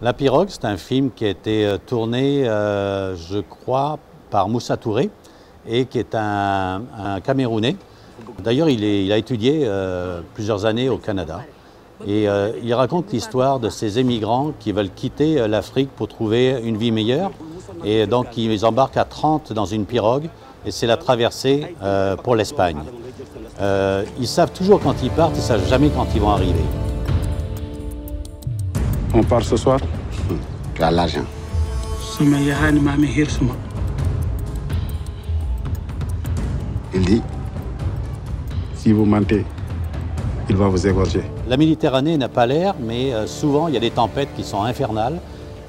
La Pirogue, c'est un film qui a été tourné, je crois, par Moussa Touré et qui est un Camerounais. D'ailleurs, il a étudié plusieurs années au Canada et il raconte l'histoire de ces émigrants qui veulent quitter l'Afrique pour trouver une vie meilleure. Et donc, ils embarquent à 30 dans une pirogue et c'est la traversée pour l'Espagne. Ils savent toujours quand ils partent, ils ne savent jamais quand ils vont arriver. On part ce soir? Tu as l'argent. Il dit, si vous mentez, il va vous égorger. La Méditerranée n'a pas l'air, mais souvent il y a des tempêtes qui sont infernales.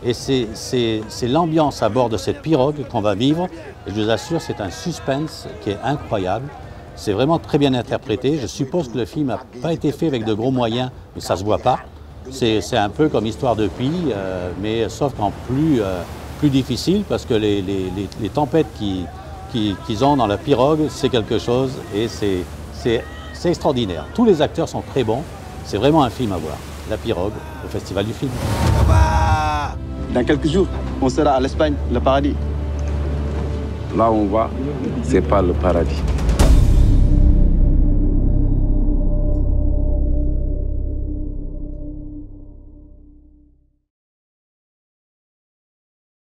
Et c'est l'ambiance à bord de cette pirogue qu'on va vivre. Et je vous assure, c'est un suspense qui est incroyable. C'est vraiment très bien interprété. Je suppose que le film n'a pas été fait avec de gros moyens, mais ça ne se voit pas. C'est un peu comme Histoire de Pi, mais sauf qu'en plus difficile, parce que les tempêtes qu'ils ont dans la pirogue, c'est quelque chose et c'est extraordinaire. Tous les acteurs sont très bons. C'est vraiment un film à voir. La Pirogue, au Festival du film. Dans quelques jours, on sera à l'Espagne, le paradis. Là où on va, c'est pas le paradis.